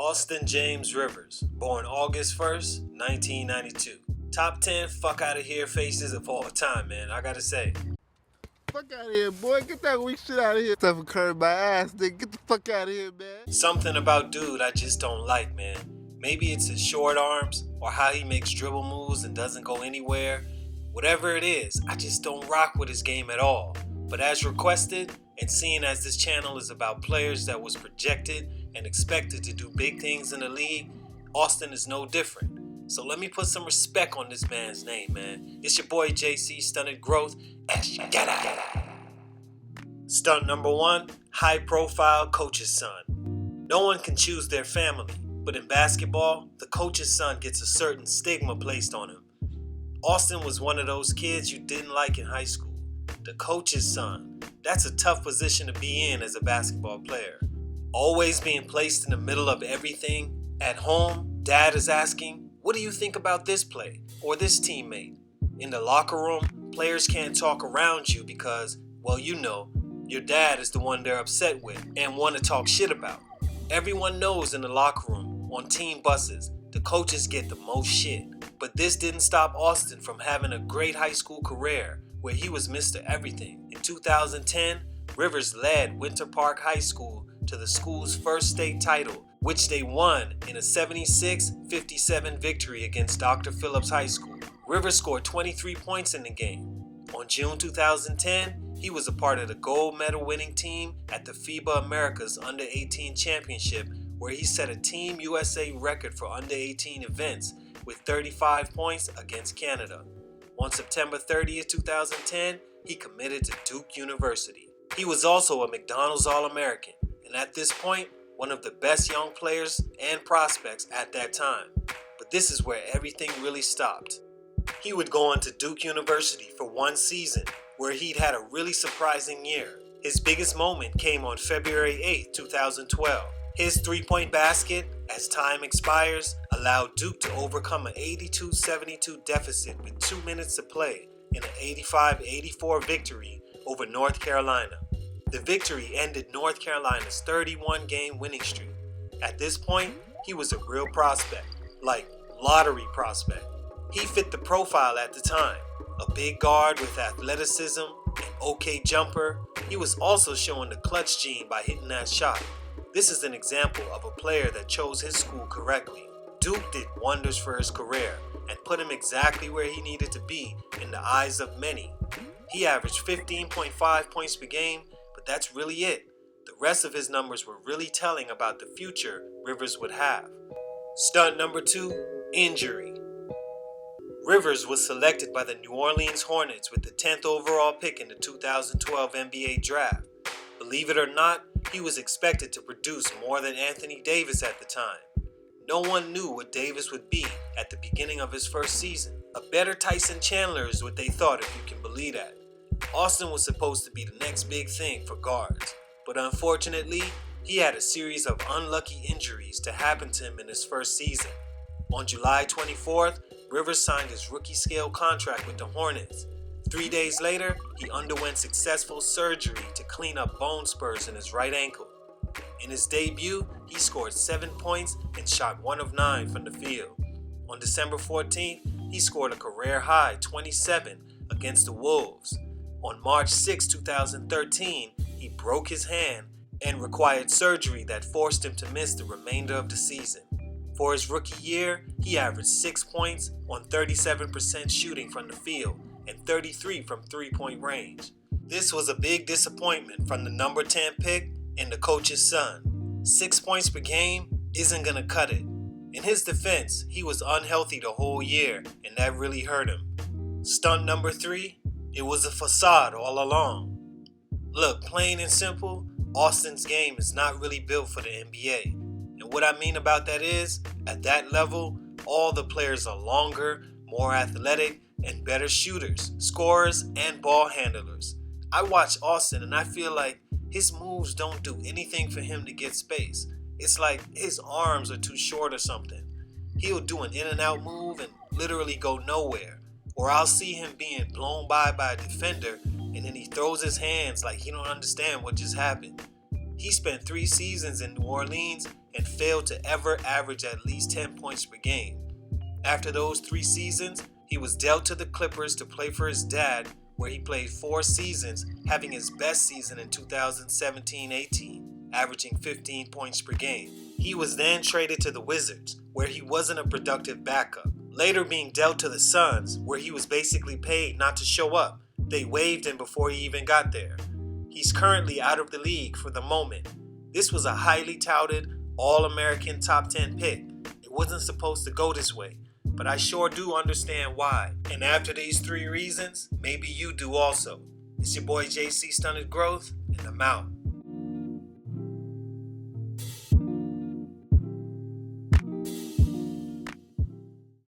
Austin James Rivers, born August 1st, 1992. Top 10 fuck out of here faces of all time, man. I gotta say. Fuck out of here, boy. Get that weak shit out of here. Stuff occurred my ass, nigga. Get the fuck out of here, man. Something about dude I just don't like, man. Maybe it's his short arms or how he makes dribble moves and doesn't go anywhere. Whatever it is, I just don't rock with his game at all. But as requested, and seeing as this channel is about players that was projected and expected to do big things in the league, Austin is no different. So let me put some respect on this man's name, man. It's your boy JC, Stunted Growth. Stunt number 1, high profile coach's son. No one can choose their family, but in basketball, the coach's son gets a certain stigma placed on him. Austin was one of those kids you didn't like in high school. The coach's son. That's a tough position to be in as a basketball player. Always being placed in the middle of everything. At home, dad is asking, "What do you think about this play or this teammate?" In the locker room, players can't talk around you because, well, you know, your dad is the one they're upset with and want to talk shit about. Everyone knows in the locker room, on team buses, the coaches get the most shit. But this didn't stop Austin from having a great high school career where he was Mr. Everything. In 2010, Rivers led Winter Park High School to the school's first state title, which they won in a 76-57 victory against Dr. Phillips High School. Rivers scored 23 points in the game. On June 2010, he was a part of the gold medal winning team at the FIBA Americas Under-18 Championship, where he set a Team USA record for Under-18 events with 35 points against Canada. On September 30th, 2010, he committed to Duke University. He was also a McDonald's All-American, and at this point, one of the best young players and prospects at that time. But this is where everything really stopped. He would go on to Duke University for one season, where he'd had a really surprising year. His biggest moment came on February 8, 2012. His three-point basket, as time expires, allowed Duke to overcome an 82-72 deficit with 2 minutes to play in an 85-84 victory over North Carolina. The victory ended North Carolina's 31-game winning streak. At this point, he was a real prospect, like lottery prospect. He fit the profile at the time, a big guard with athleticism, an okay jumper. He was also showing the clutch gene by hitting that shot. This is an example of a player that chose his school correctly. Duke did wonders for his career and put him exactly where he needed to be in the eyes of many. He averaged 15.5 points per game, but that's really it. The rest of his numbers were really telling about the future Rivers would have. Stunt number 2, injury. Rivers was selected by the New Orleans Hornets with the 10th overall pick in the 2012 NBA draft. Believe it or not, he was expected to produce more than Anthony Davis at the time. No one knew what Davis would be at the beginning of his first season. A better Tyson Chandler is what they thought, if you can believe that. Austin was supposed to be the next big thing for guards, but unfortunately, he had a series of unlucky injuries to happen to him in his first season. On July 24th, Rivers signed his rookie scale contract with the Hornets. 3 days later, he underwent successful surgery to clean up bone spurs in his right ankle. In his debut, he scored 7 points and shot 1 of 9 from the field. On December 14th, he scored a career-high 27 against the Wolves. On March 6, 2013, he broke his hand and required surgery that forced him to miss the remainder of the season. For his rookie year, he averaged 6 points on 37% shooting from the field and 33 from three-point range. This was a big disappointment from the number 10 pick and the coach's son. 6 points per game isn't gonna cut it. In his defense, he was unhealthy the whole year, and that really hurt him. Stunt number 3, it was a facade all along. Look, plain and simple, Austin's game is not really built for the NBA. And what I mean about that is, at that level, all the players are longer, more athletic, and better shooters, scorers, and ball handlers. I watch Austin and I feel like his moves don't do anything for him to get space. It's like his arms are too short or something. He'll do an in and out move and literally go nowhere. Or I'll see him being blown by a defender and then he throws his hands like he don't understand what just happened. He spent 3 seasons in New Orleans and failed to ever average at least 10 points per game. After those 3 seasons, he was dealt to the Clippers to play for his dad, where he played 4 seasons, having his best season in 2017-18, averaging 15 points per game. He was then traded to the Wizards, where he wasn't a productive backup. Later being dealt to the Suns, where he was basically paid not to show up. They waived him before he even got there. He's currently out of the league for the moment. This was a highly touted, All-American top 10 pick. It wasn't supposed to go this way, but I sure do understand why. And after these 3 reasons, maybe you do also. It's your boy JC Stunted Growth, and I'm out.